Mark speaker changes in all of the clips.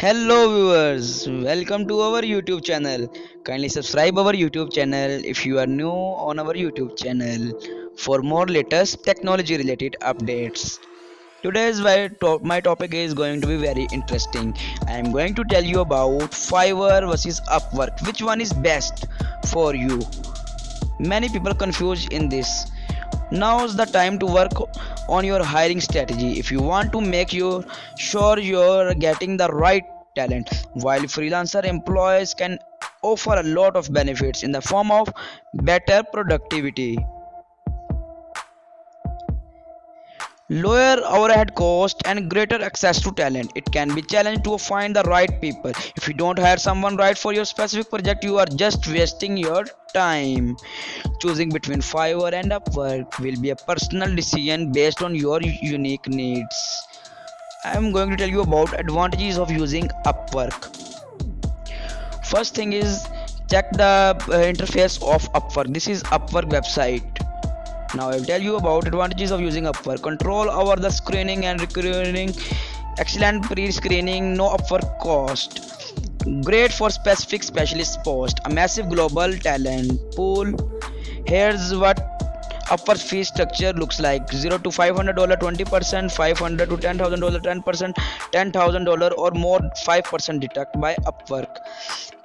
Speaker 1: Hello viewers, welcome to our YouTube channel. Kindly subscribe our YouTube channel if you are new on our YouTube channel for more latest technology related updates. Today's my topic is going to be very interesting. I am going to tell you about Fiverr versus Upwork. Which one is best for you? Many people confused in this. Now's the time to work on your hiring strategy if you want to make sure you're getting the right talent. While freelancer employees can offer a lot of benefits in the form of better productivity, lower overhead cost, and greater access to talent, it can be challenging to find the right people. If you don't hire someone right for your specific project, you are just wasting your time. Choosing between Fiverr and Upwork will be a personal decision based on your unique needs. I am going to tell you about advantages of using Upwork. First thing is, check the interface of Upwork. This is Upwork website. Now I will tell you about advantages of using Upwork. Control over the screening and recruiting. Excellent pre-screening, no Upwork cost. Great for specific specialist post. A massive global talent pool. Here's what Upwork fee structure looks like: $0 to $500 20%, $500 to $10,000 10%, $10,000 or more 5% deduct by Upwork.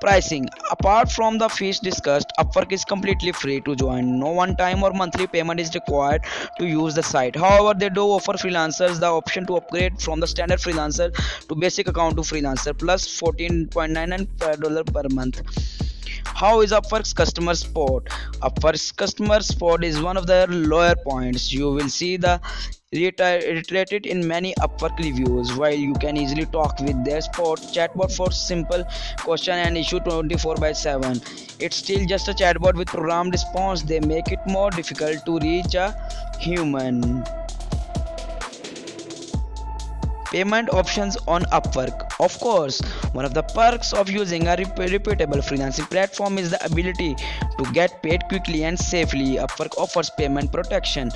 Speaker 1: Pricing: apart from the fees discussed, Upwork is completely free to join. No one-time or monthly payment is required to use the site. However, they do offer freelancers the option to upgrade from the standard freelancer to basic account to freelancer plus $14.99 per month. How is Upwork's customer support? Upwork's customer support is one of their lower points. You will see the reiterated in many Upwork reviews. While you can easily talk with their support chatbot for simple question and issue 24/7, it's still just a chatbot with programmed response. They make it more difficult to reach a human. Payment options on Upwork. Of course, one of the perks of using a reputable freelancing platform is the ability to get paid quickly and safely. Upwork offers payment protection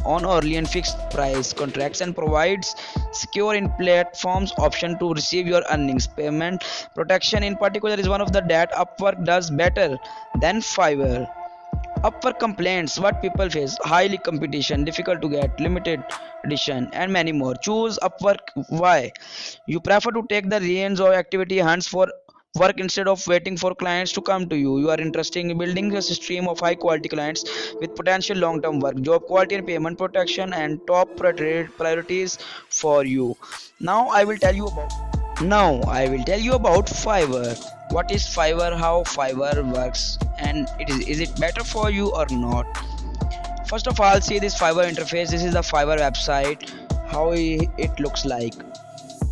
Speaker 1: on early and fixed price contracts and provides secure in platforms option to receive your earnings. Payment protection in particular is one of the that Upwork does better than Fiverr. Upwork complaints: what people face, highly competition, difficult to get, limited edition, and many more. Choose Upwork. Why? You prefer to take the reins of activity hunts for work instead of waiting for clients to come to you. You are interested in building a stream of high quality clients with potential long term work, job quality, and payment protection, and top priorities for you. Now I will tell you about Fiverr. What is Fiverr, how Fiverr works, and is it better for you or not? First of all, see this Fiverr interface. This is the Fiverr website, how it looks like.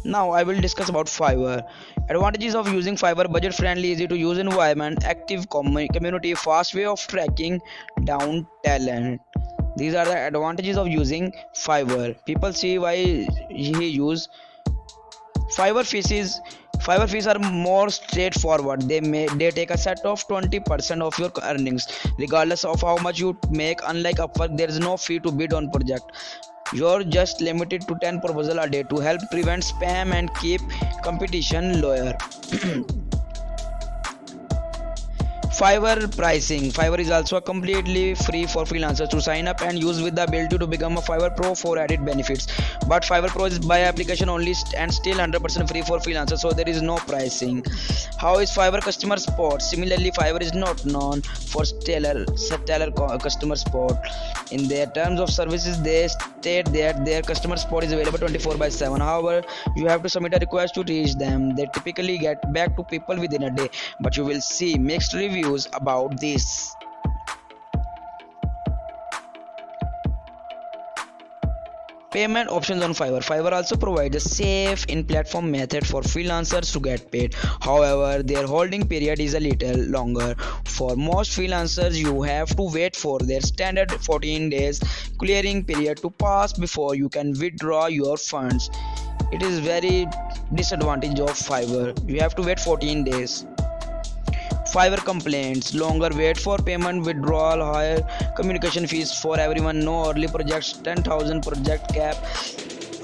Speaker 1: Now I will discuss about Fiverr. Advantages of using Fiverr: budget friendly, easy to use environment, active community, fast way of tracking down talent. These are the advantages of using Fiverr. People see why he use Fiverr fees. Fiverr fees are more straightforward. They take a set of 20% of your earnings, regardless of how much you make. Unlike Upwork, there is no fee to bid on project. You're just limited to 10 proposals a day to help prevent spam and keep competition lower. Fiverr pricing. Fiverr is also completely free for freelancers to sign up and use with the ability to become a Fiverr Pro for added benefits. But Fiverr Pro is by application only and still 100% free for freelancers, so there is no pricing. How is Fiverr customer support? Similarly, Fiverr is not known for stellar customer support. In their terms of services, they state that their customer support is available 24/7. However, you have to submit a request to reach them. They typically get back to people within a day, but you will see mixed reviews about this. Payment options on Fiverr. Fiverr also provides a safe in-platform method for freelancers to get paid. However, their holding period is a little longer. For most freelancers, you have to wait for their standard 14 days clearing period to pass before you can withdraw your funds. It is very disadvantage of Fiverr. You have to wait 14 days. Fiverr complaints: longer wait for payment withdrawal, higher communication fees for everyone, no early projects, 10,000 project cap.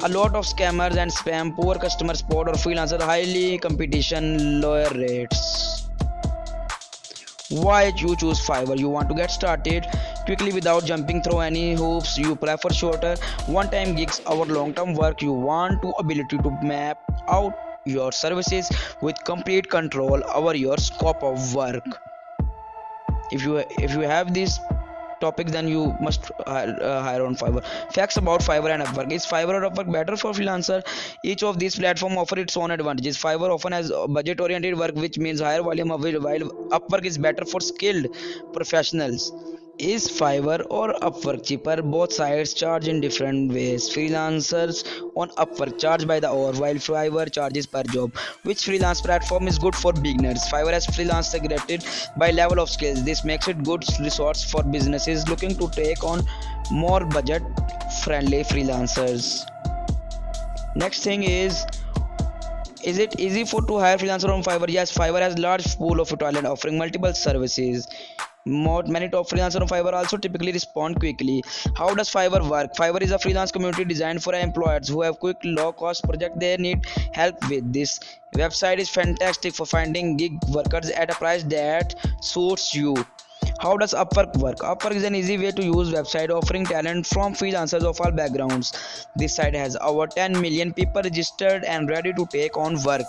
Speaker 1: A lot of scammers and spam, poor customer support, or freelancer highly competition, lower rates. Why you choose Fiverr? You want to get started quickly without jumping through any hoops. You prefer shorter one-time gigs or long-term work. You want to ability to map out your services with complete control over your scope of work. If you have these topics, then you must hire on Fiverr. Facts about Fiverr and Upwork. Is Fiverr or Upwork better for freelancer? Each of these platforms offer its own advantages. Fiverr often has budget oriented work, which means higher volume of it, while Upwork is better for skilled professionals. Is Fiverr or Upwork cheaper? Both sides charge in different ways. Freelancers on Upwork charge by the hour, while Fiverr charges per job. Which freelance platform is good for beginners? Fiverr has freelance segregated by level of skills. This makes it good resource for businesses looking to take on more budget-friendly freelancers. Next thing is it easy for to hire freelancer on Fiverr? Yes, Fiverr has large pool of talent offering multiple services. Many top freelancers on Fiverr also typically respond quickly. How does Fiverr work? Fiverr is a freelance community designed for employers who have quick, low-cost project they need help with. This website is fantastic for finding gig workers at a price that suits you. How does Upwork work? Upwork is an easy way to use website offering talent from freelancers of all backgrounds. This site has over 10 million people registered and ready to take on work.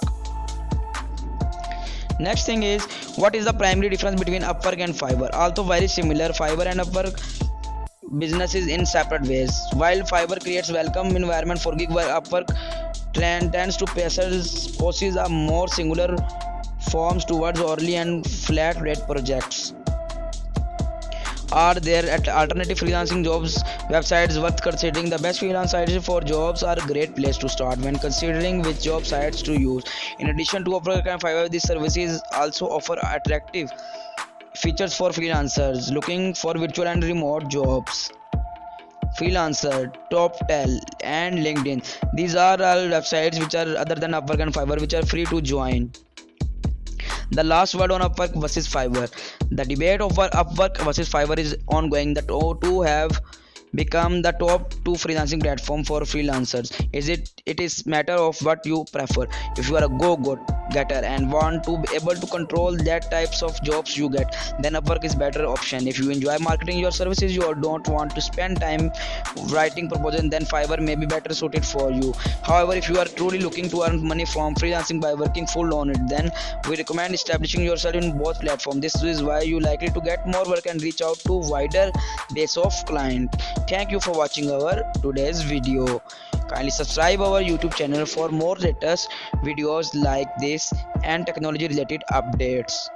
Speaker 1: Next thing is, what is the primary difference between Upwork and Fiverr? Although very similar, Fiverr and Upwork businesses in separate ways. While Fiverr creates welcome environment for gig work, Upwork tends to possess a more singular forms towards hourly and flat rate projects. Are there alternative freelancing jobs websites worth considering? The best freelance sites for jobs are a great place to start when considering which job sites to use. In addition to Upwork and Fiverr, these services also offer attractive features for freelancers looking for virtual and remote jobs. Freelancer, TopTel, and LinkedIn. These are all websites which are other than Upwork and Fiverr, which are free to join. The last word on Upwork versus Fiverr. The debate over Upwork versus Fiverr is ongoing. The two have become the top two freelancing platform for freelancers. It is matter of what you prefer. If you are a go-getter and want to be able to control that types of jobs you get, then Upwork is better option. If you enjoy marketing your services, you don't want to spend time writing proposals, then Fiverr may be better suited for you. However, if you are truly looking to earn money from freelancing by working full on it, then we recommend establishing yourself in both platforms. This is why you likely to get more work and reach out to wider base of client. Thank you for watching our today's video. Kindly subscribe our YouTube channel for more latest videos like this and technology related updates.